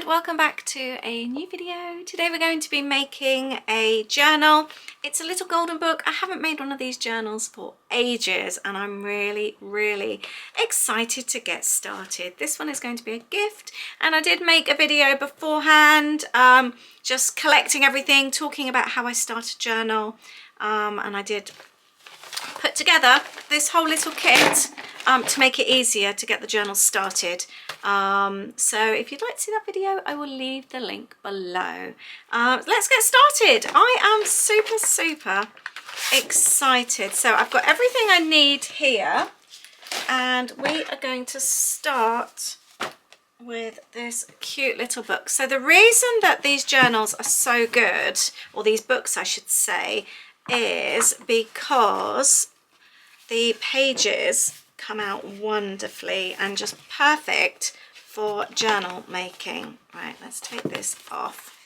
and welcome back to a new video. Today we're going to be making a journal. It's a little golden book. I haven't made one of these journals for ages and I'm really excited to get started. This one is going to be a gift, and I did make a video beforehand just collecting everything, talking about how I start a journal, and I did put together this whole little kit to make it easier to get the journal started. So if you'd like to see that video, I will leave the link below. Let's get started. I am super excited. So I've got everything I need here, and we are going to start with this cute little book. So the reason that these journals are so good, or these books I should say, is because the pages come out wonderfully and just perfect for journal making. Right, let's take this off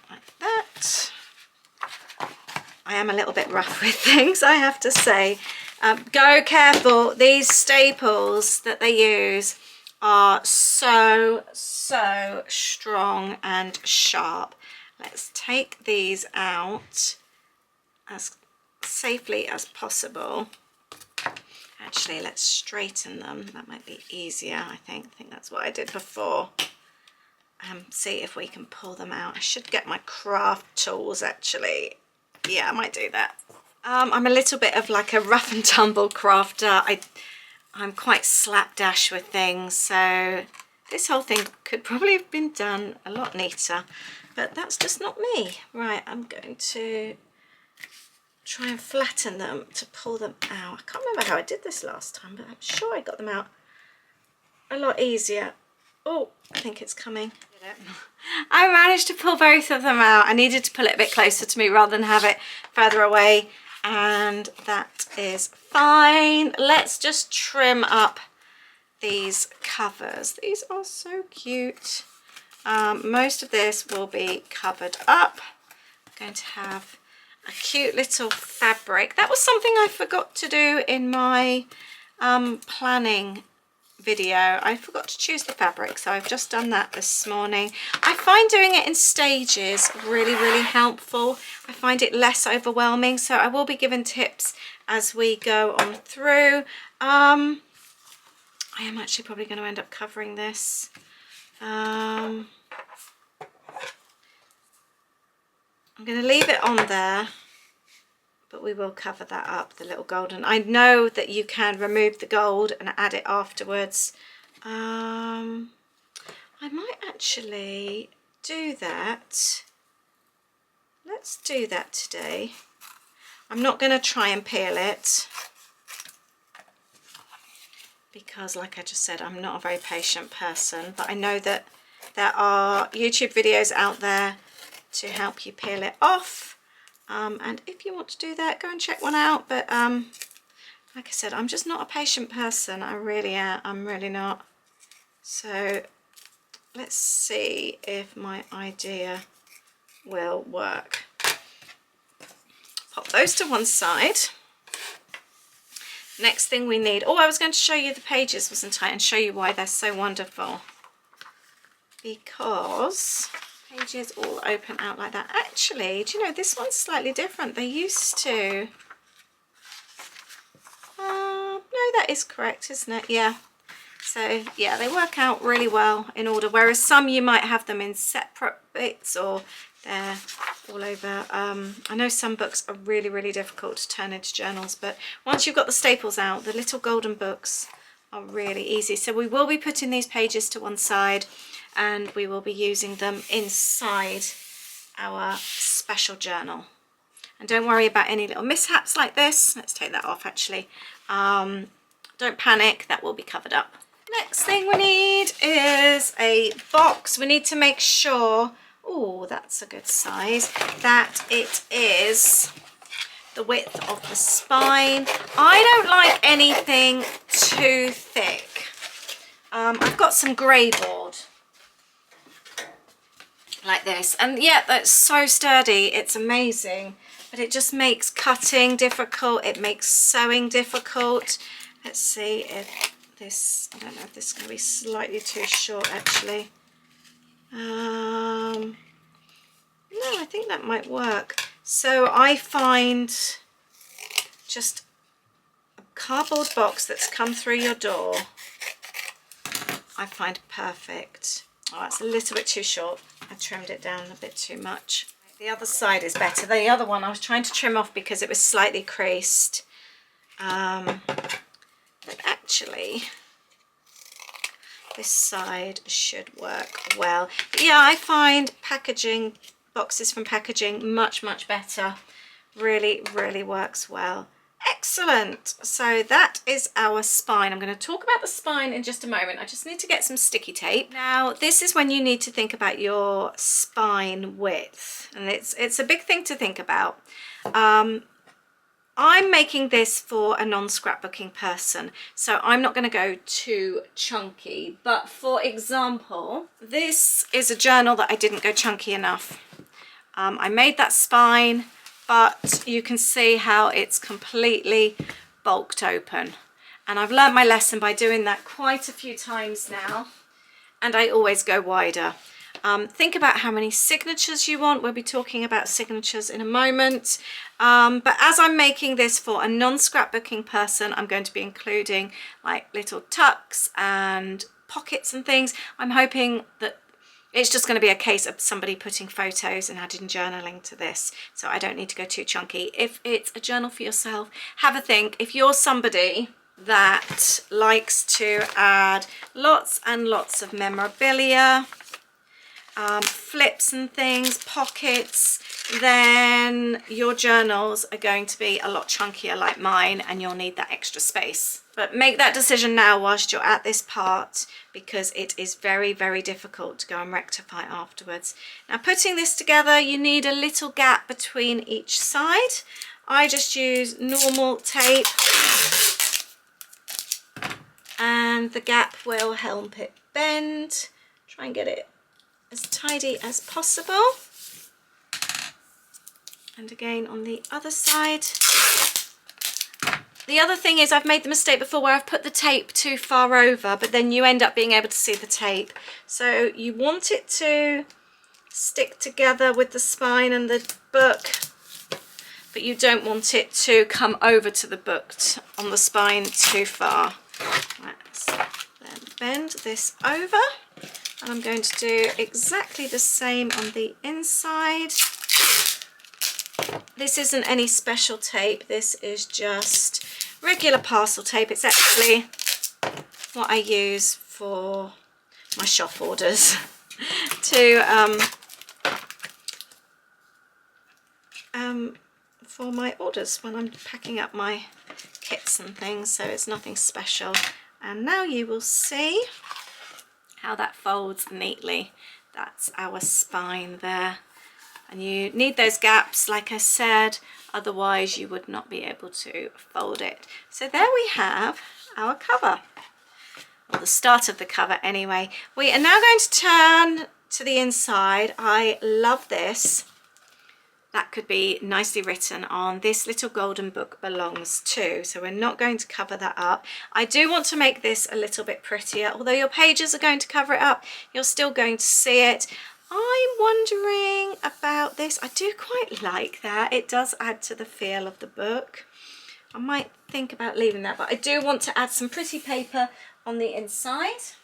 like that. I am a little bit rough with things, I have to say. Go careful. These staples that they use are so strong and sharp. Let's take these out as safely as possible. Actually, let's straighten them. That might be easier, I think. That's what I did before. See if we can pull them out. I should get my craft tools, actually. Yeah, I might do that. I'm a little bit of like a rough and tumble crafter. I'm quite slapdash with things, so this whole thing could probably have been done a lot neater, but that's just not me. Right, I'm going to try and flatten them to pull them out. I can't remember how I did this last time, but I'm sure I got them out a lot easier. Oh, I think it's coming. I managed to pull both of them out. I needed to pull it a bit closer to me rather than have it further away, and that is fine. Let's just trim up these covers. These are so cute. Most of this will be covered up. I'm going to have a cute little fabric. That was something I forgot to do in my planning video. I forgot to choose the fabric, so I've just done that this morning. I find doing it in stages really helpful. I find it less overwhelming, so I will be giving tips as we go on through. I am actually probably going to end up covering this. I'm going to leave it on there, but we will cover that up, the little golden. I know that you can remove the gold and add it afterwards. I might actually do that. Let's do that today. I'm not going to try and peel it because, like I just said, I'm not a very patient person, but I know that there are YouTube videos out there to help you peel it off, and if you want to do that, go and check one out. But like I said, I'm just not a patient person. I'm really not. So let's see if my idea will work. Pop those to one side. Next thing we need, oh, I was going to show you the pages, wasn't I, and show you why they're so wonderful, because pages all open out like that. Actually, do you know, this one's slightly different. They used to, no, that is correct, isn't it? Yeah. So yeah, they work out really well in order, whereas some you might have them in separate bits, or they're all over. I know some books are really difficult to turn into journals, but once you've got the staples out, the little golden books are really easy. So we will be putting these pages to one side, and we will be using them inside our special journal. And don't worry about any little mishaps like this. Let's take that off, actually. Don't panic, that will be covered up. Next thing we need is a box. We need to make sure, oh, that's a good size, that it is the width of the spine. I don't like anything too thick. I've got some grey board like this, and yeah, that's so sturdy, it's amazing, but it just makes cutting difficult, it makes sewing difficult. Let's see if this, I don't know if this is going to be slightly too short actually. No, I think that might work. So I find just a cardboard box that's come through your door, I find perfect. Oh, it's a little bit too short. I trimmed it down a bit too much. The other side is better. The other one I was trying to trim off because it was slightly creased. But actually, this side should work well. But yeah, I find packaging, boxes from packaging, much better. Really works well. Excellent. So that is our spine. I'm going to talk about the spine in just a moment. I just need to get some sticky tape. Now, this is when you need to think about your spine width, and it's a big thing to think about. I'm making this for a non-scrapbooking person, so I'm not going to go too chunky. But for example, this is a journal that I didn't go chunky enough. I made that spine, but you can see how it's completely bulked open. And I've learnt my lesson by doing that quite a few times now, and I always go wider. Think about how many signatures you want. We'll be talking about signatures in a moment. But as I'm making this for a non-scrapbooking person, I'm going to be including like little tucks and pockets and things. I'm hoping that it's just going to be a case of somebody putting photos and adding journaling to this. So I don't need to go too chunky. If it's a journal for yourself, have a think. If you're somebody that likes to add lots and lots of memorabilia, flips and things, pockets, then your journals are going to be a lot chunkier like mine, and you'll need that extra space. But make that decision now whilst you're at this part, because it is very difficult to go and rectify afterwards. Now, putting this together, you need a little gap between each side. I just use normal tape, and the gap will help it bend. Try and get it as tidy as possible. And again on the other side. The other thing is, I've made the mistake before where I've put the tape too far over, but then you end up being able to see the tape. So you want it to stick together with the spine and the book, but you don't want it to come over to the book on the spine too far. Let's then bend this over, and I'm going to do exactly the same on the inside. This isn't any special tape, this is just regular parcel tape. It's actually what I use for my shop orders for my orders when I'm packing up my kits and things, so it's nothing special. And now you will see how that folds neatly. That's our spine there. And you need those gaps, like I said, otherwise you would not be able to fold it. So there we have our cover, or the start of the cover anyway. We are now going to turn to the inside. I love this. That could be nicely written on "This little golden book belongs to." So we're not going to cover that up. I do want to make this a little bit prettier. Although your pages are going to cover it up, you're still going to see it. I'm wondering about this. I do quite like that. It does add to the feel of the book. I might think about leaving that, but I do want to add some pretty paper on the inside.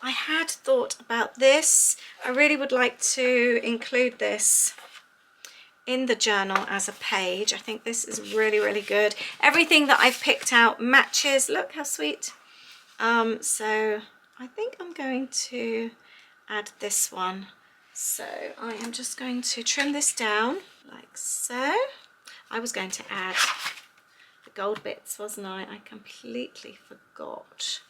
I had thought about this. I really would like to include this in the journal as a page. I think this is really good. Everything that I've picked out matches. Look how sweet. So I think I'm going to add this one. So I am just going to trim this down like so. I was going to add the gold bits, wasn't I? I completely forgot.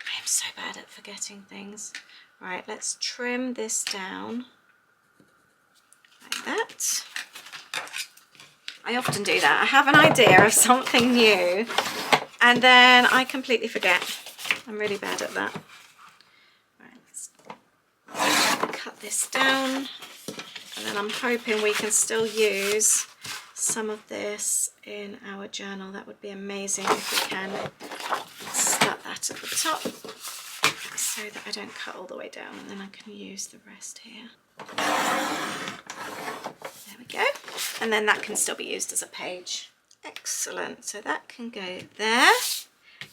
I am so bad at forgetting things. Right, let's trim this down like that. I often do that. I have an idea of something new and then I completely forget. I'm really bad at that. Right, let's cut this down, and then I'm hoping we can still use some of this in our journal. That would be amazing if we can. Let's cut that at the top so that I don't cut all the way down, and then I can use the rest here. There we go. And then that can still be used as a page. Excellent. So that can go there.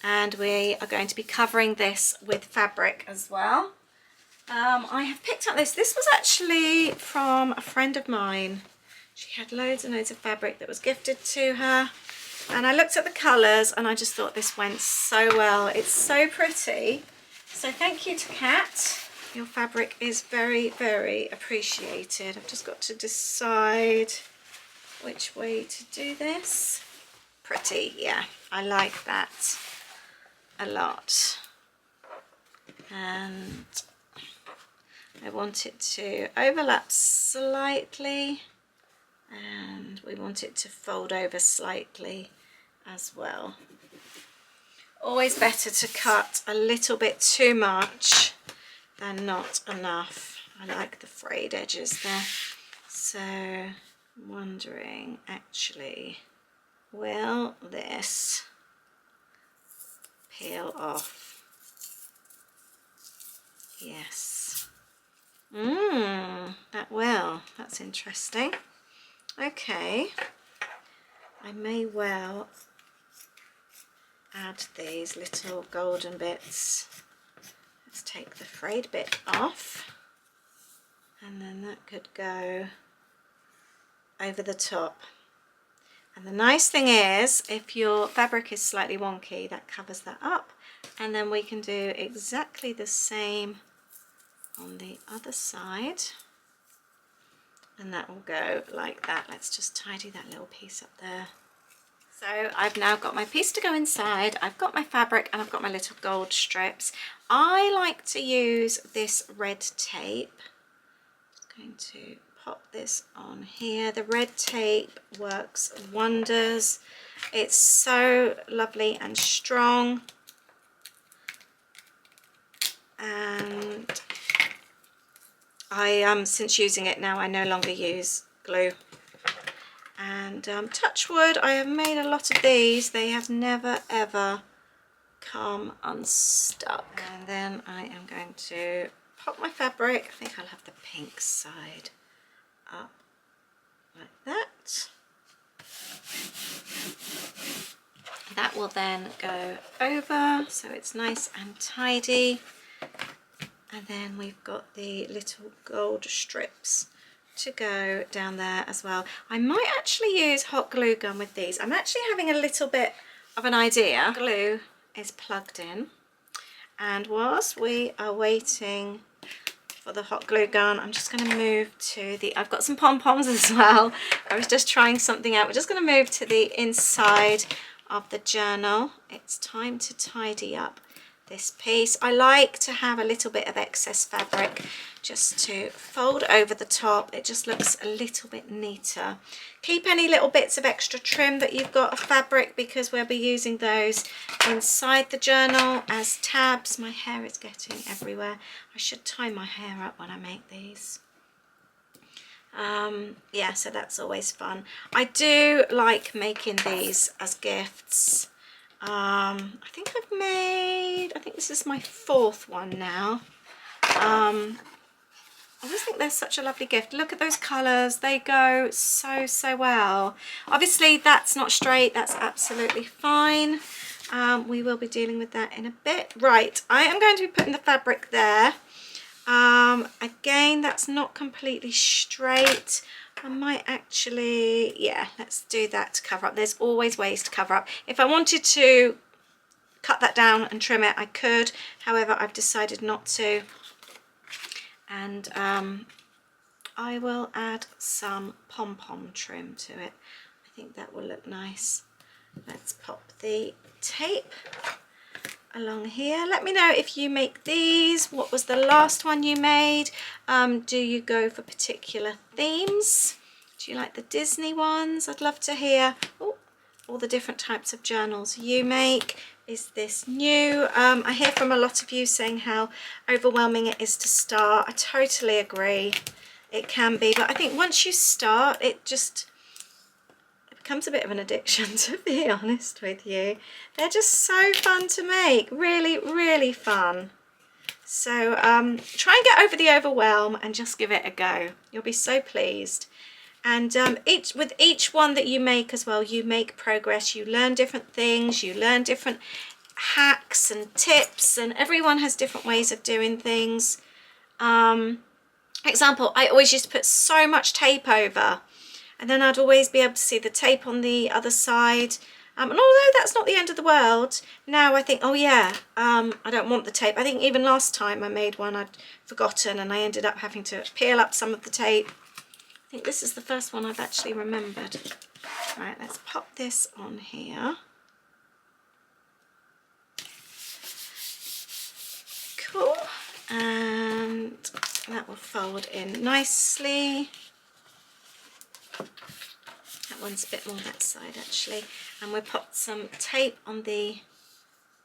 And we are going to be covering this with fabric as well. I have picked up this. This was actually from a friend of mine. She had loads and loads of fabric that was gifted to her. And I looked at the colours and I just thought this went so well. It's so pretty. So thank you to Kat. Your fabric is very, very appreciated. I've just got to decide which way to do this. Pretty, yeah. I like that a lot. And I want it to overlap slightly, and we want it to fold over slightly as well. Always better to cut a little bit too much than not enough. I like the frayed edges there. So I'm wondering, actually, will this peel off? Yes. That will. That's interesting. Okay. I may well add these little golden bits. Let's take the frayed bit off, and then that could go over the top. And the nice thing is, if your fabric is slightly wonky, that covers that up, and then we can do exactly the same on the other side, and that will go like that. Let's just tidy that little piece up there. So I've now got my piece to go inside, I've got my fabric, and I've got my little gold strips. I like to use this red tape. Just going to pop this on here. The red tape works wonders. It's so lovely and strong. And since using it now, I no longer use glue. And touch wood, I have made a lot of these. They have never ever come unstuck. And then I am going to pop my fabric. I think I'll have the pink side up like that. That will then go over so it's nice and tidy. And then we've got the little gold strips to go down there as well. I might actually use hot glue gun with these. I'm actually having a little bit of an idea. Glue is plugged in, and whilst we are waiting for the hot glue gun, I'm just going to move to the, I've got some pom-poms as well. I was just trying something out. We're just going to move to the inside of the journal. It's time to tidy up this piece. I like to have a little bit of excess fabric just to fold over the top. It just looks a little bit neater. Keep any little bits of extra trim that you've got of fabric, because we'll be using those inside the journal as tabs. My hair is getting everywhere. I should tie my hair up when I make these. Yeah, so that's always fun. I do like making these as gifts. I think I think this is my 4th one now. I just think they're such a lovely gift. Look at those colours, they go so well. Obviously that's not straight, that's absolutely fine. We will be dealing with that in a bit. Right, I am going to be putting the fabric there. Again, that's not completely straight. I might actually, yeah, let's do that to cover up. There's always ways to cover up. If I wanted to cut that down and trim it, I could. However, I've decided not to. And I will add some pom-pom trim to it. I think that will look nice. Let's pop the tape along here. Let me know if you make these. What was the last one you made? Do you go for particular themes? Do you like the Disney ones? I'd love to hear all the different types of journals you make. Is this new? I hear from a lot of you saying how overwhelming it is to start. I totally agree. It can be, but I think once you start, it becomes a bit of an addiction, to be honest with you. They're just so fun to make, really, really fun. So try and get over the overwhelm and just give it a go. You'll be so pleased. And with each one that you make as well, you make progress. You learn different things. You learn different hacks and tips, and everyone has different ways of doing things. Example, I always used to put so much tape over, and then I'd always be able to see the tape on the other side. And although that's not the end of the world, now I think, oh yeah, I don't want the tape. I think even last time I made one, I'd forgotten, and I ended up having to peel up some of the tape. I think this is the first one I've actually remembered. Right, let's pop this on here. Cool. And that will fold in nicely. That one's a bit more that side actually. And we'll put some tape on the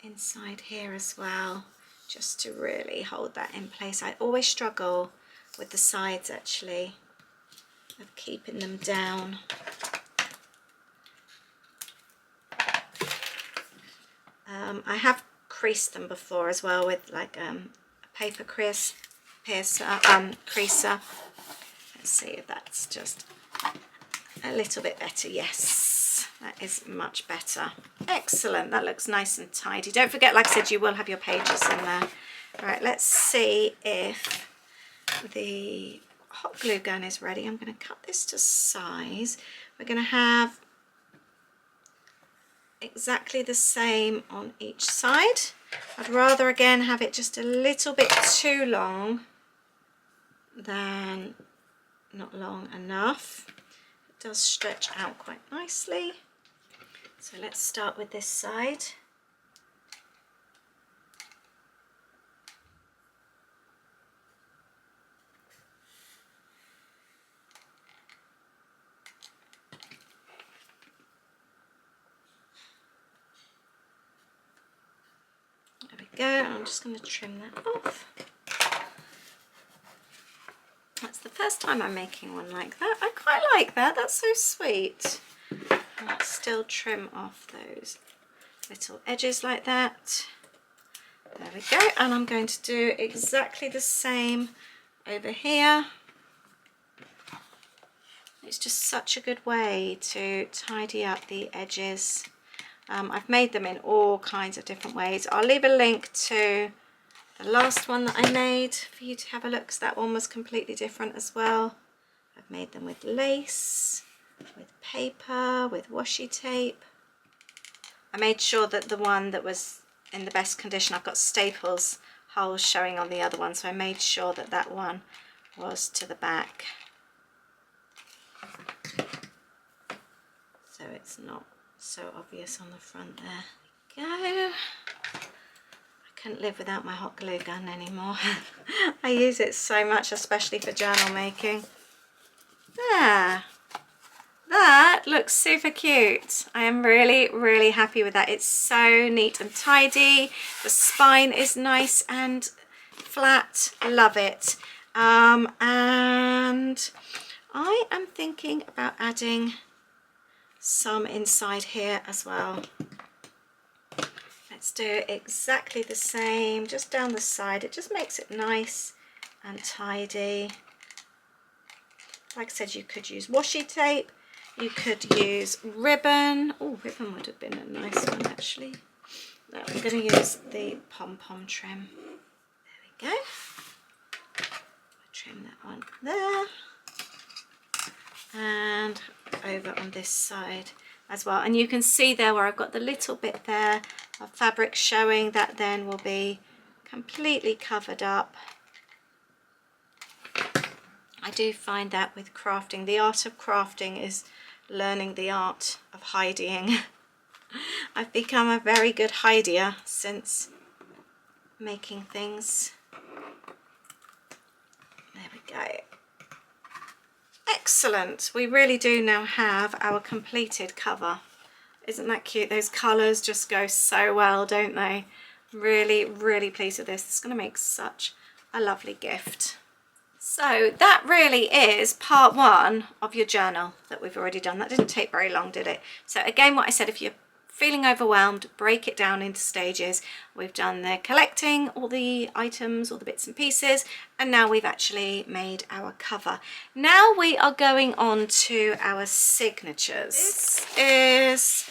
inside here as well, just to really hold that in place. I always struggle with the sides actually, of keeping them down. I have creased them before as well with like a paper creaser. Let's see if that's just a little bit better. Yes, that is much better. Excellent, that looks nice and tidy. Don't forget, like I said, you will have your pages in there. Right, let's see if the hot glue gun is ready. I'm going to cut this to size. We're going to have exactly the same on each side. I'd rather again have it just a little bit too long than not long enough. It does stretch out quite nicely. So let's start with this side. There we go. I'm just going to trim that off. That's the first time I'm making one like that. I quite like that. That's so sweet. I'll still trim off those little edges like that. There we go. And I'm going to do exactly the same over here. It's just such a good way to tidy up the edges. I've made them in all kinds of different ways. I'll leave a link to the last one that I made for you to have a look, because that one was completely different as well. I've made them with lace, with paper, with washi tape. I made sure that the one that was in the best condition, I've got staples holes showing on the other one, so I made sure that that one was to the back, so it's not so obvious on the front. There we go. I couldn't live without my hot glue gun anymore. I use it so much, especially for journal making. There. That looks super cute. I am really, really happy with that. It's so neat and tidy. The spine is nice and flat. Love it. And I am thinking about adding some inside here as well. Let's do exactly the same, just down the side. It just makes it nice and tidy. Like I said, you could use washi tape, you could use ribbon. Oh, ribbon would have been a nice one actually. No, I'm going to use the pom-pom trim. There we go. Trim that one there. And over on this side as well. And you can see there where I've got the little bit there of fabric showing, that then will be completely covered up. I do find that with crafting, the art of crafting is learning the art of hiding. I've become a very good hider since making things. There we go. Excellent. We really do now have our completed cover. Isn't that cute? Those colours just go so well, don't they? Really, really pleased with this. It's going to make such a lovely gift. So that really is part one of your journal that we've already done. That didn't take very long, did it? So again, what I said, if you're feeling overwhelmed, break it down into stages. We've done the collecting, all the items, all the bits and pieces, and now we've actually made our cover. Now we are going on to our signatures. This is,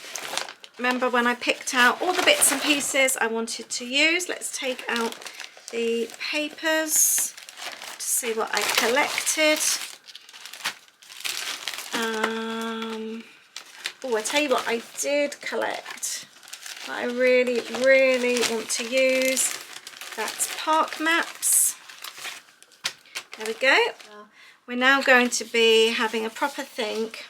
remember when I picked out all the bits and pieces I wanted to use. Let's take out the papers to see what I collected. Oh, I tell you what I did collect that I really, really want to use. That's park maps. There we go. We're now going to be having a proper think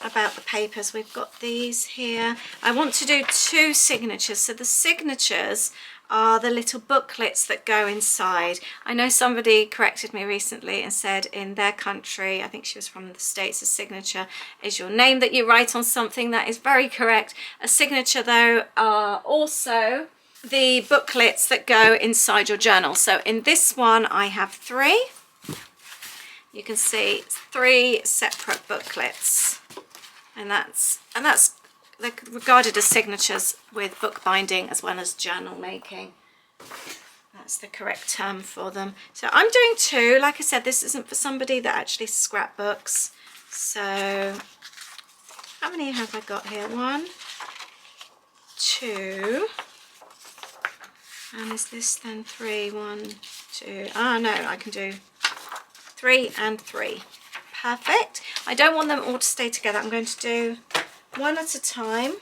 about the papers. We've got these here. I want to do 2 signatures. So the signatures are the little booklets that go inside. I know somebody corrected me recently and said in their country, I think she was from the States, a signature is your name that you write on something. That is very correct. A signature though are also the booklets that go inside your journal. So in this one I have 3. You can see 3 separate booklets, and that's they're regarded as signatures with bookbinding as well as journal making. That's the correct term for them. So I'm doing 2. Like I said, this isn't for somebody that actually scrapbooks. So how many have I got here? 1, 2, and is this then 3? 1, 2. Oh no, I can do 3 and 3. Perfect. I don't want them all to stay together. I'm going to do 1 at a time,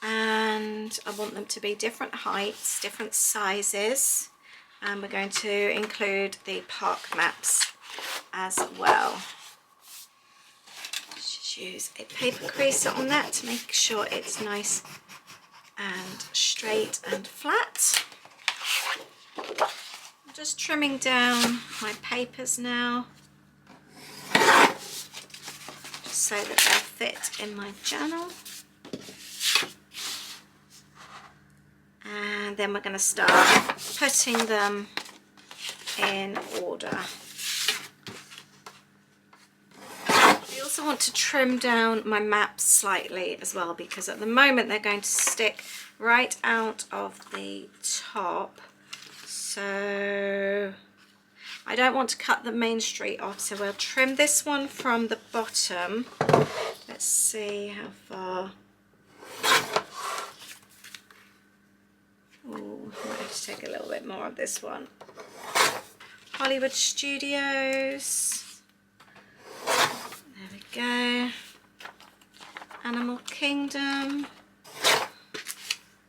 and I want them to be different heights, different sizes, and we're going to include the park maps as well. Just use a paper creaser on that to make sure it's nice and straight and flat. I'm just trimming down my papers now, so that they'll fit in my journal. And then we're going to start putting them in order. I also want to trim down my maps slightly as well, because at the moment they're going to stick right out of the top. So I don't want to cut the main street off, so we'll trim this one from the bottom. Let's see how far. Oh, I might have to take a little bit more of this one. Hollywood Studios. There we go. Animal Kingdom.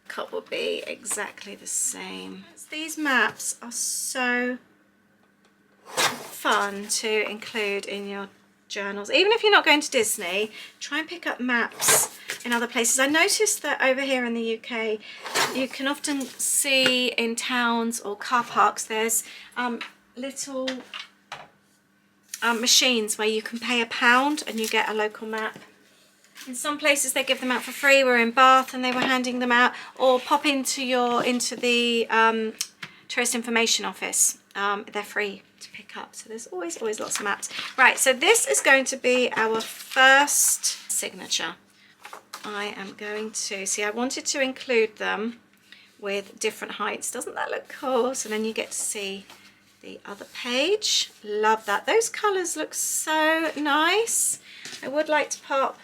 Cut will be exactly the same. These maps are so fun to include in your journals. Even if you're not going to Disney, try and pick up maps in other places. I noticed that over here in the UK you can often see in towns or car parks there's little machines where you can pay £1 and you get a local map. In some places they give them out for free. We're in Bath and they were handing them out, or pop into the tourist information office. They're free to pick up, so there's always lots of maps. Right, so this is going to be our first signature. I am going to see, I wanted to include them with different heights. Doesn't that look cool? So then you get to see the other page. Love that. Those colours look so nice. I would like to pop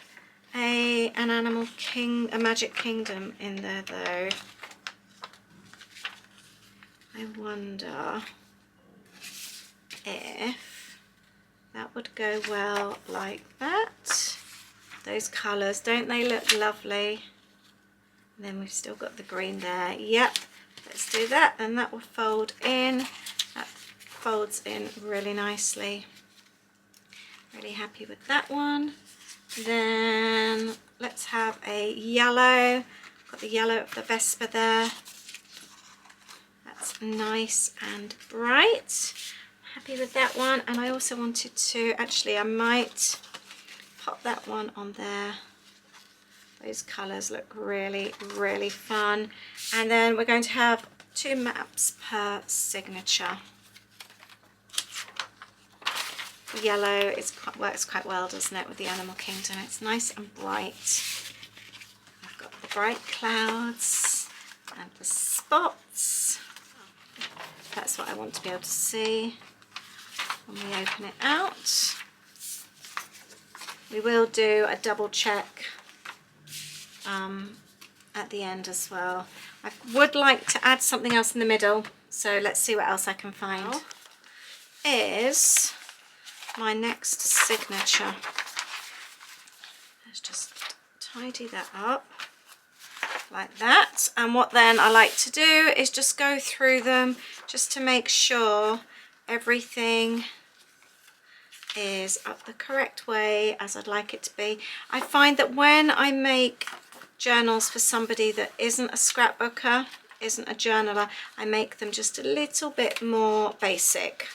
a Magic Kingdom in there though. I wonder if that would go well like that. Those colours, don't they look lovely? And then we've still got the green there. Yep, let's do that, and that will fold in. That folds in really nicely. Really happy with that one. Then let's have a yellow. Got the yellow of the Vespa there. That's nice and bright. Happy with that one. And I also wanted to, actually I might pop that one on there. Those colours look really, really fun. And then we're going to have 2 maps per signature. Yellow works quite well, doesn't it, with the Animal Kingdom? It's nice and bright. I've got the bright clouds and the spots. That's what I want to be able to see when we open it out. We will do a double check at the end as well. I would like to add something else in the middle, so let's see what else I can find. Is my next signature. Let's just tidy that up like that. And what then I like to do is just go through them just to make sure everything is up the correct way as I'd like it to be. I find that when I make journals for somebody that isn't a scrapbooker, isn't a journaler, I make them just a little bit more basic.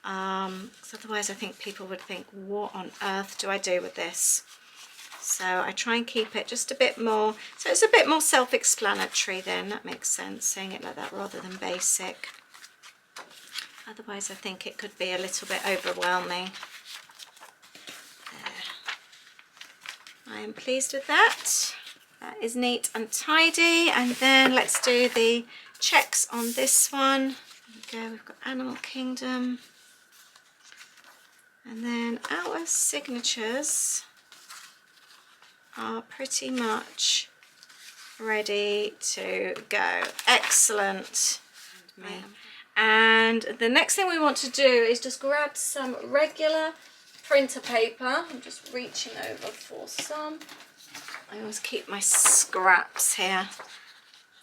Because otherwise I think people would think, what on earth do I do with this? So I try and keep it just a bit more, so it's a bit more self-explanatory then. That makes sense, saying it like that rather than basic. Otherwise I think it could be a little bit overwhelming. There. I am pleased with that. That is neat and tidy. And then let's do the checks on this one. There we go, we've got Animal Kingdom. And then our signatures are pretty much ready to go. Excellent. And the next thing we want to do is just grab some regular printer paper. I'm just reaching over for some. I always keep my scraps here.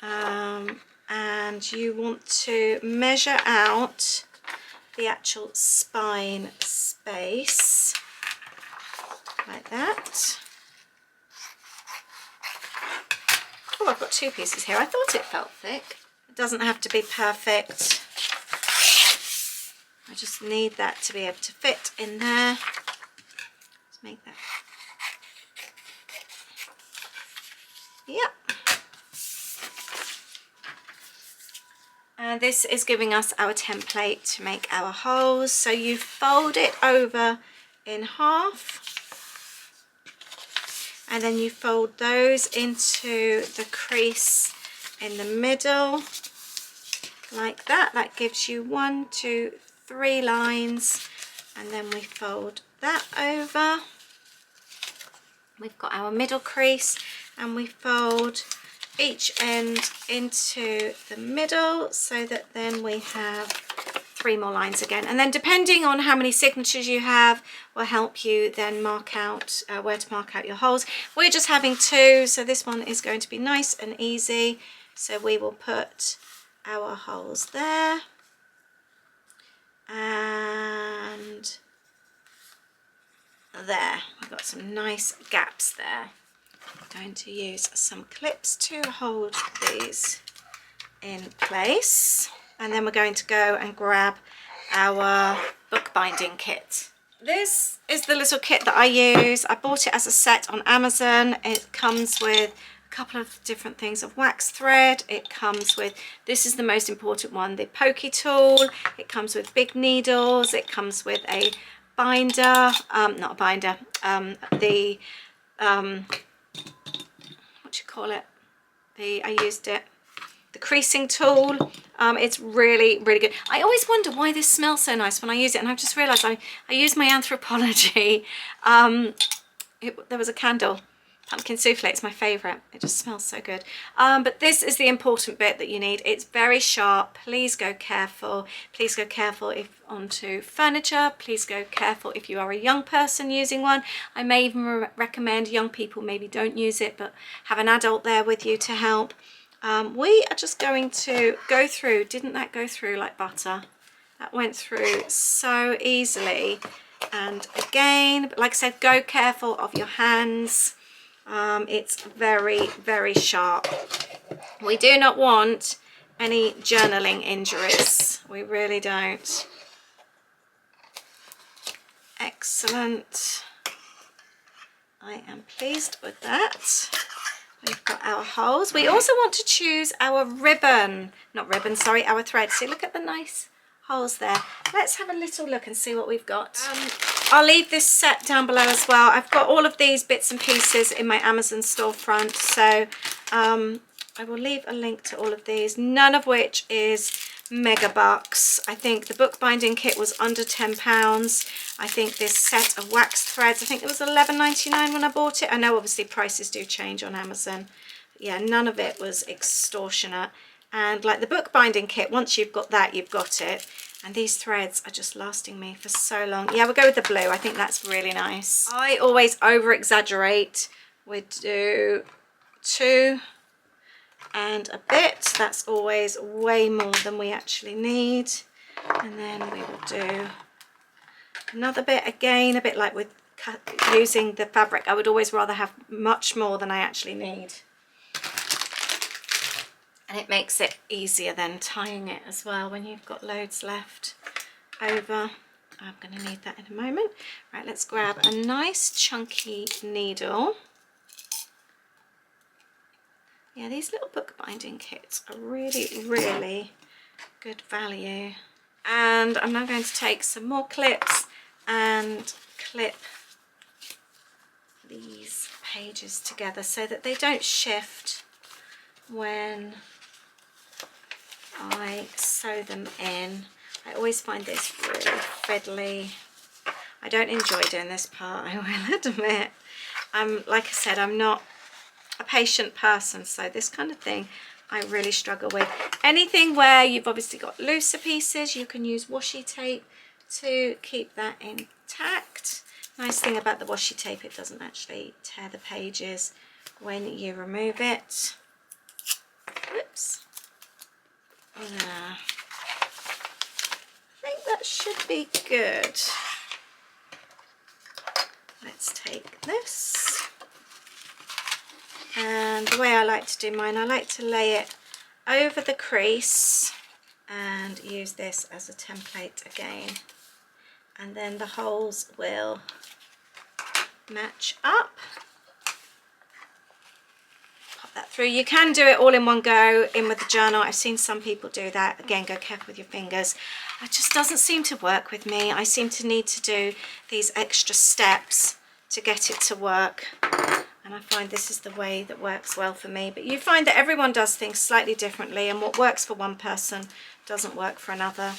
And you want to measure out the actual spine space like that. Oh, I've got 2 pieces here. I thought it felt thick. It doesn't have to be perfect. I just need that to be able to fit in there. Let's make that. Yep. And this is giving us our template to make our holes. So you fold it over in half. And then you fold those into the crease in the middle like that. That gives you 1, 2, 3 lines, and then we fold that over. We've got our middle crease and we fold each end into the middle so that then we have 3 more lines again. And then depending on how many signatures you have will help you then mark out where to mark out your holes. We're just having 2, so this one is going to be nice and easy. So we will put our holes there and there. We've got some nice gaps there. I'm going to use some clips to hold these in place. And then we're going to go and grab our bookbinding kit. This is the little kit that I use. I bought it as a set on Amazon. It comes with a couple of different things of wax thread. It comes with, this is the most important one, the pokey tool. It comes with big needles. It comes with a binder, not a binder, what do you call it? I used it. The creasing tool. It's really good. I always wonder why this smells so nice when I use it, and I've just realized I use my Anthropology. There was a candle, pumpkin souffle. It's my favorite. It just smells so good. But this is the important bit that you need. It's very sharp. Please go careful. Please go careful if onto furniture. Please go careful if you are a young person using one. I may even recommend young people maybe don't use it, but have an adult there with you to help. We are just going to go through. Didn't that go through like butter? That went through so easily. And again, like I said, go careful of your hands. It's very sharp. We do not want any journaling injuries. We really don't. Excellent. I am pleased with that. We've got our holes. We also want to choose our ribbon, not ribbon, sorry, our thread. See, look at the nice holes there. Let's have a little look and see what we've got. I'll leave this set down below as well. I've got all of these bits and pieces in my Amazon storefront, so I will leave a link to all of these, none of which is mega bucks. I think the bookbinding kit was under £10. I think this set of wax threads, I think it was $11.99 when I bought it. I know obviously prices do change on Amazon. But yeah, none of it was extortionate. And like the bookbinding kit, once you've got that, you've got it. And these threads are just lasting me for so long. Yeah, we'll go with the blue. I think that's really nice. I always over exaggerate. We do 2 and a bit. That's always way more than we actually need. And then we will do another bit again, a bit like with using the fabric. I would always rather have much more than I actually need. And it makes it easier then tying it as well when you've got loads left over. I'm going to need that in a moment. Right, let's grab a nice chunky needle. Yeah, these little bookbinding kits are really, really good value. And I'm now going to take some more clips and clip these pages together so that they don't shift when I sew them in. I always find this really fiddly. I don't enjoy doing this part, I will admit. Like I said, I'm not a patient person, so this kind of thing I really struggle with. Anything where you've obviously got looser pieces, you can use washi tape to keep that intact. Nice thing about the washi tape, it doesn't actually tear the pages when you remove it. Whoops. I think that should be good. Let's take this, and the way I like to do mine, I like to lay it over the crease and use this as a template again, and then the holes will match up. That through. You can do it all in one go in with the journal. I've seen some people do that. Again, go careful with your fingers. It just doesn't seem to work with me. I seem to need to do these extra steps to get it to work, and I find this is the way that works well for me. But you find that everyone does things slightly differently, and what works for one person doesn't work for another.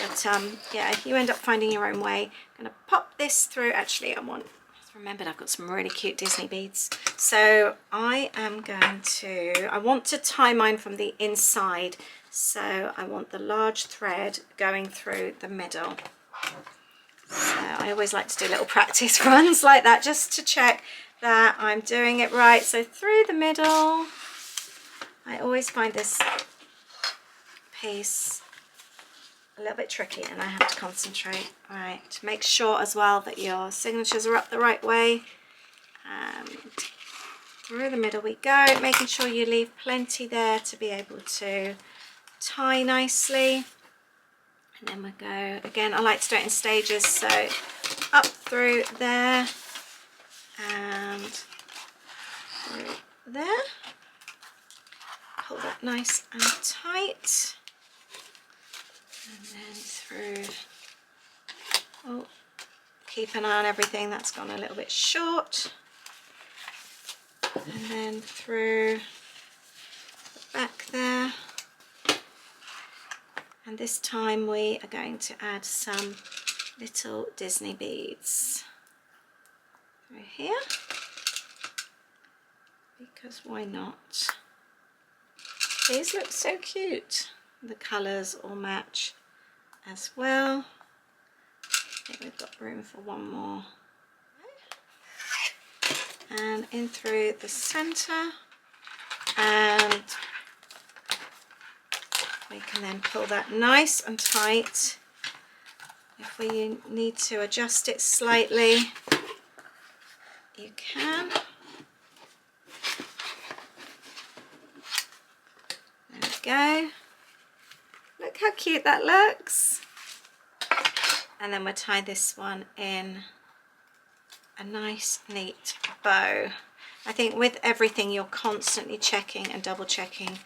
But yeah, you end up finding your own way. I'm going to pop this through. Actually, remembered I've got some really cute Disney beads, so I want to tie mine from the inside, so I want the large thread going through the middle. So I always like to do little practice runs like that just to check that I'm doing it right. So through the middle. I always find this piece a little bit tricky, and I have to concentrate. Right, make sure as well that your signatures are up the right way. And through the middle we go, making sure you leave plenty there to be able to tie nicely. And then we go again. I like to do it in stages, so up through there and through there. Pull that nice and tight. And then through, oh, keep an eye on everything that's gone a little bit short. And then through the back there. And this time we are going to add some little Disney beads through here, because why not? These look so cute. The colours all match as well. I think we've got room for one more. And in through the centre, and we can then pull that nice and tight. If we need to adjust it slightly, you can. There we go. Look how cute that looks. And then we'll tie this one in a nice neat bow. I think with everything you're constantly checking and double checking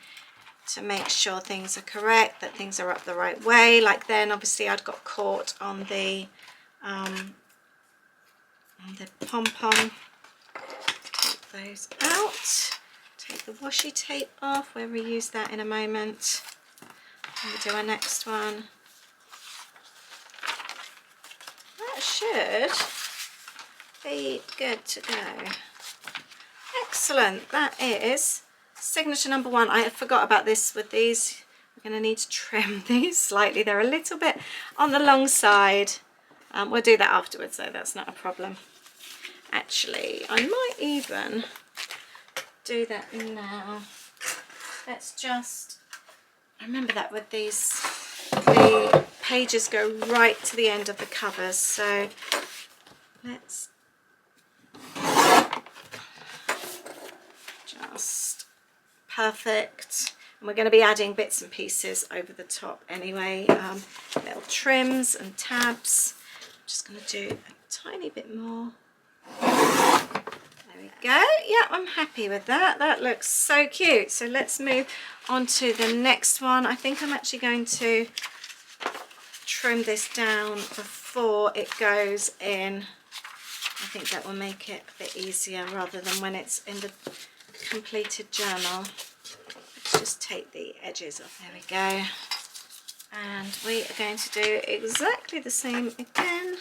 to make sure things are correct, that things are up the right way. Like then obviously I'd got caught on the pom-pom. Take those out, take the washi tape off, we'll reuse that in a moment. We'll do our next one. That should be good to go. Excellent, that is signature number 1. I forgot about this with these. We're going to need to trim these slightly. They're a little bit on the long side. We'll do that afterwards though, that's not a problem. Actually, I might even do that now. Let's just, I remember that with these, the pages go right to the end of the covers, so let's just, perfect. And we're going to be adding bits and pieces over the top anyway, little trims and tabs. I'm just going to do a tiny bit more. There we go. Yeah, I'm happy with that. That looks so cute. So let's move on to the next one. I think I'm actually going to trim this down before it goes in. I think that will make it a bit easier rather than when it's in the completed journal. Let's just take the edges off. There we go. And we are going to do exactly the same again.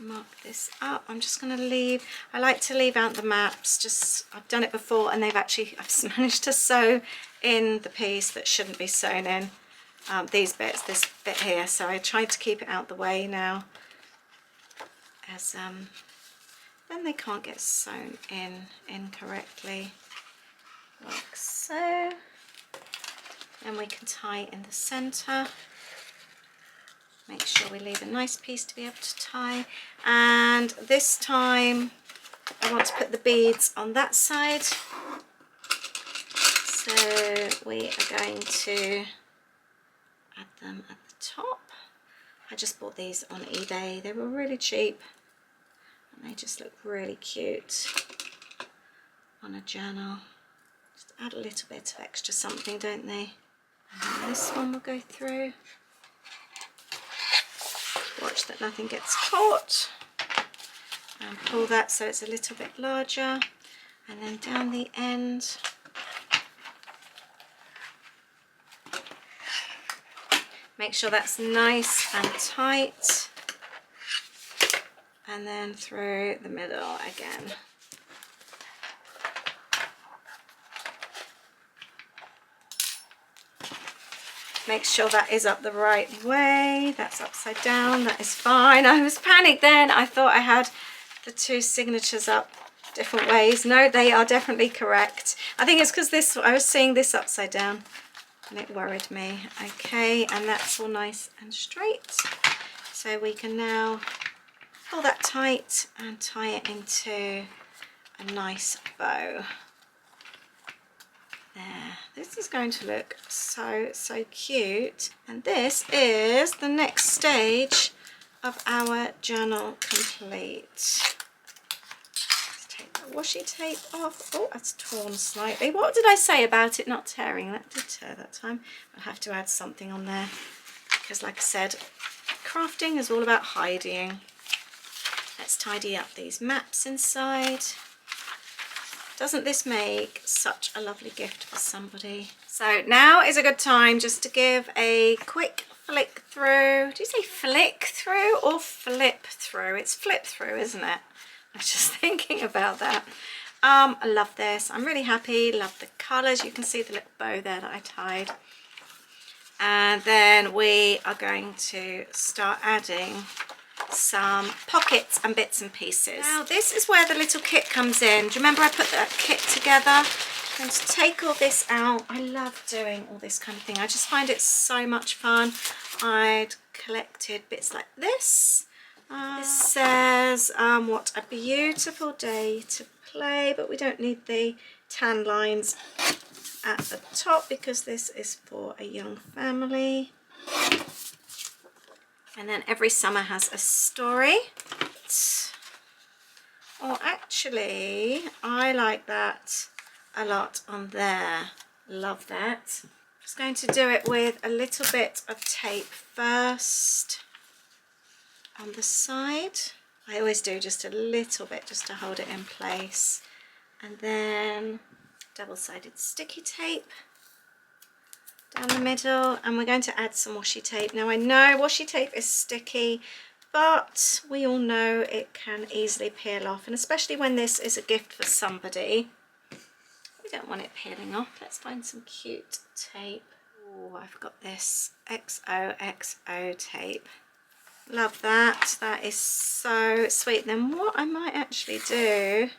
Mark this up. I'm just going to leave, I like to leave out the maps, just I've done it before and I've managed to sew in the piece that shouldn't be sewn in, these bits, this bit here, so I tried to keep it out the way now, as then they can't get sewn in incorrectly, like so. Then we can tie in the center. Make sure we leave a nice piece to be able to tie. And this time I want to put the beads on that side. So we are going to add them at the top. I just bought these on eBay. They were really cheap and they just look really cute on a journal. Just add a little bit of extra something, don't they? And then this one will go through. Watch that nothing gets caught, and pull that so it's a little bit larger, and then down the end make sure that's nice and tight, and then through the middle again. Make sure that is up the right way. That's upside down, that is fine. I was panicked then. I thought I had the 2 signatures up different ways. No, they are definitely correct. I think it's because this, I was seeing this upside down and it worried me. Okay, and that's all nice and straight. So we can now pull that tight and tie it into a nice bow. There, this is going to look so cute, and this is the next stage of our journal complete. Let's take the washi tape off. Oh, that's torn slightly. What did I say about it not tearing? That did tear that time. I'll have to add something on there because, like I said, crafting is all about hiding. Let's tidy up these maps inside. Doesn't this make such a lovely gift for somebody? So now is a good time just to give a quick flick through. Do you say flick through or flip through? It's flip through, isn't it? I was just thinking about that. I love this. I'm really happy. Love the colours. You can see the little bow there that I tied. And then we are going to start adding some pockets and bits and pieces. Now this is where the little kit comes in. Do you remember I put that kit together? I'm going to take all this out. I love doing all this kind of thing. I just find it so much fun. I'd collected bits like this. This says what a beautiful day to play, but we don't need the tan lines at the top because this is for a young family. And then every summer has a story. Or actually, I like that a lot on there. Love that. Just going to do it with a little bit of tape first on the side. I always do just a little bit just to hold it in place. And then double-sided sticky tape down the middle, and we're going to add some washi tape. Now I know washi tape is sticky, but we all know it can easily peel off, and especially when this is a gift for somebody, we don't want it peeling off. Let's find some cute tape. Oh, I've got this XOXO tape. Love that. That is so sweet. Then what I might actually do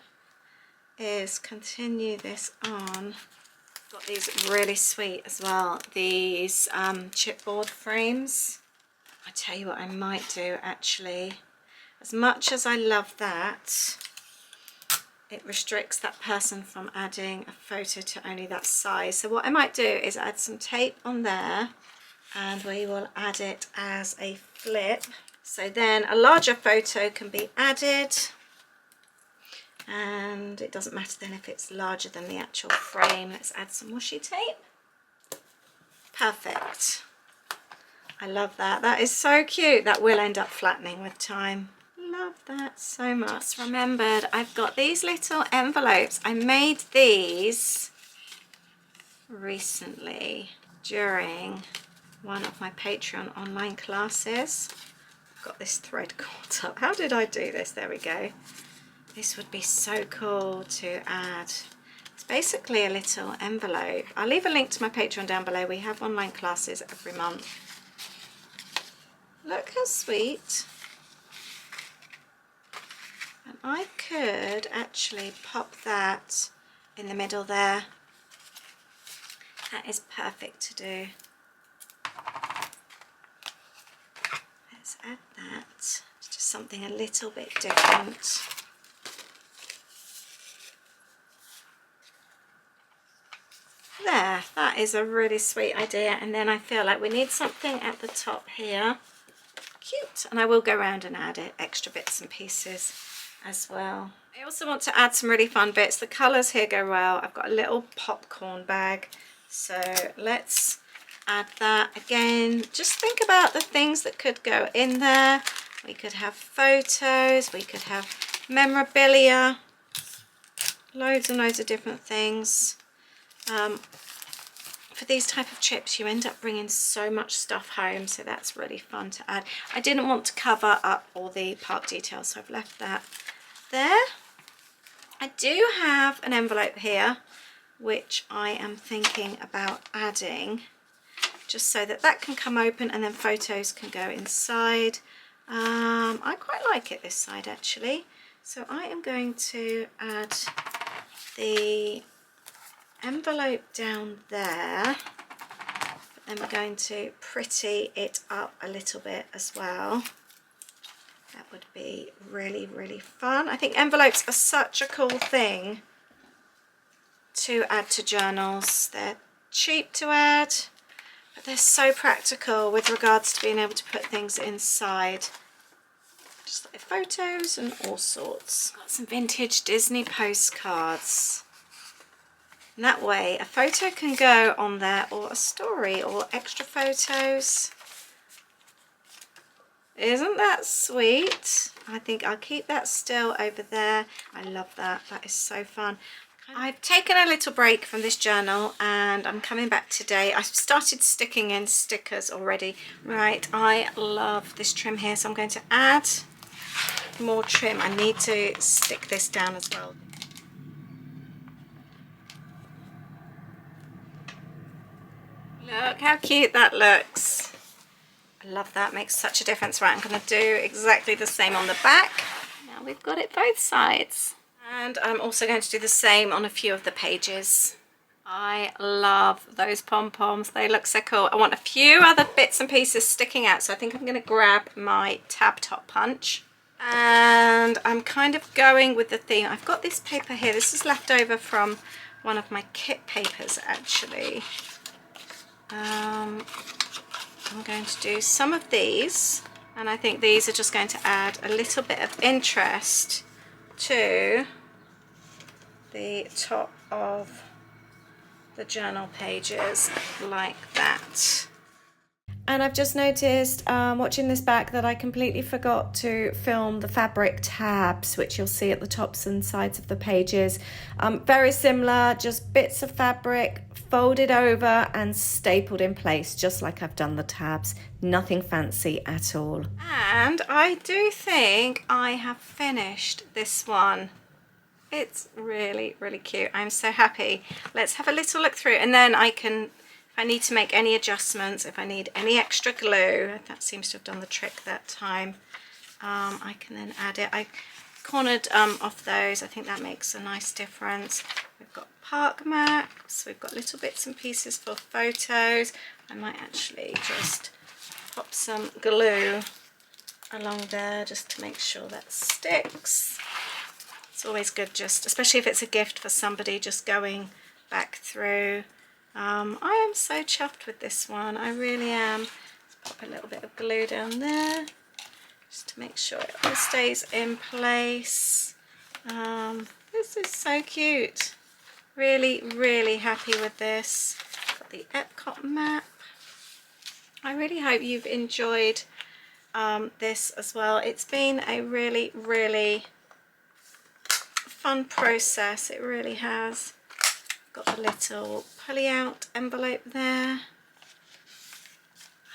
is continue this on. Got these really sweet as well, these chipboard frames. I tell you what I might do actually, as much as I love that, it restricts that person from adding a photo to only that size. So what I might do is add some tape on there, and we will add it as a flip. So then a larger photo can be added, and it doesn't matter then if it's larger than the actual frame. Let's add some washi tape. Perfect. I love that. That is so cute. That will end up flattening with time. Love that so much. Just remembered I've got these little envelopes. I made these recently during one of my Patreon online classes. I've got this thread caught up. How did I do this? There we go. This would be so cool to add. It's basically a little envelope. I'll leave a link to my Patreon down below. We have online classes every month. Look how sweet. And I could actually pop that in the middle there. That is perfect to do. Let's add that. It's just something a little bit different. There, that is a really sweet idea. And then I feel like we need something at the top here. Cute. And I will go around and add it, extra bits and pieces as well. I also want to add some really fun bits. The colours here go well. I've got a little popcorn bag, so let's add that. Again, just think about the things that could go in there. We could have photos, we could have memorabilia, loads and loads of different things. For these type of chips, you end up bringing so much stuff home, so that's really fun to add. I didn't want to cover up all the park details, so I've left that there. I do have an envelope here which I am thinking about adding, just so that that can come open and then photos can go inside. I quite like it this side actually, so I am going to add the envelope down there, but then we're going to pretty it up a little bit as well. That would be really, really fun. I think envelopes are such a cool thing to add to journals. They're cheap to add, but they're so practical with regards to being able to put things inside. Just like photos and all sorts. Got some vintage Disney postcards. And that way a photo can go on there, or a story, or extra photos. Isn't that sweet? I think I'll keep that still over there. I love that. That is so fun. I've taken a little break from this journal and I'm coming back today. I've started sticking in stickers already. Right, I love this trim here, so I'm going to add more trim. I need to stick this down as well. Look how cute that looks. I love that, makes such a difference. Right, I'm going to do exactly the same on the back. Now we've got it both sides. And I'm also going to do the same on a few of the pages. I love those pom-poms, they look so cool. I want a few other bits and pieces sticking out, so I think I'm going to grab my tab top punch. And I'm kind of going with the theme. I've got this paper here, this is left over from one of my kit papers actually. I'm going to do some of these, and I think these are just going to add a little bit of interest to the top of the journal pages like that. And I've just noticed watching this back that I completely forgot to film the fabric tabs, which you'll see at the tops and sides of the pages. Very similar, just bits of fabric folded over and stapled in place, just like I've done the tabs. Nothing fancy at all. And I do think I have finished this one. It's really, really cute. I'm so happy. Let's have a little look through, and then I can, if I need to make any adjustments, if I need any extra glue, that seems to have done the trick that time, I can then add it. I cornered off those. I think that makes a nice difference. We've got park maps, we've got little bits and pieces for photos. I might actually just pop some glue along there just to make sure that sticks. It's always good, just especially if it's a gift for somebody, just going back through. I am so chuffed with this one, I really am. Let's pop a little bit of glue down there just to make sure it all stays in place. This is so cute. Really, really happy with this. Got the Epcot map. I really hope you've enjoyed this as well. It's been a really, really fun process, it really has. Got the little pulley out envelope there.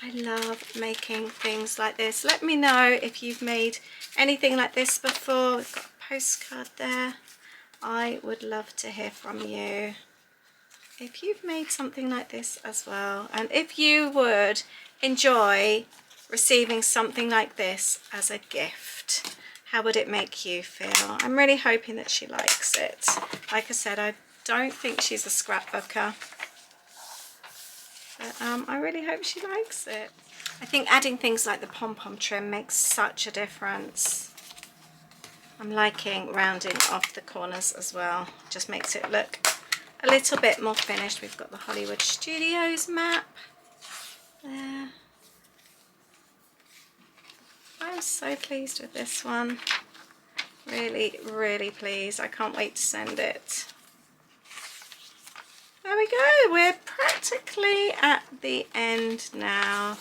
I love making things like this. Let me know if you've made anything like this before. We've got a postcard there. I would love to hear from you if you've made something like this as well, and if you would enjoy receiving something like this as a gift. How would it make you feel? I'm really hoping that she likes it. Like I said, I don't think she's a scrapbooker, but I really hope she likes it. I think adding things like the pom-pom trim makes such a difference. I'm liking rounding off the corners as well. Just makes it look a little bit more finished. We've got the Hollywood Studios map there. I'm so pleased with this one. Really, really pleased. I can't wait to send it. There we go. We're practically at the end now.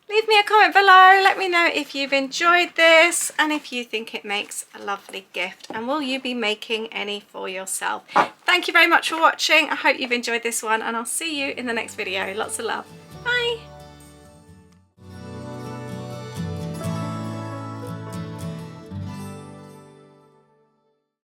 Leave me a comment below. Let me know if you've enjoyed this and if you think it makes a lovely gift. And will you be making any for yourself? Thank you very much for watching. I hope you've enjoyed this one, and I'll see you in the next video. Lots of love. Bye.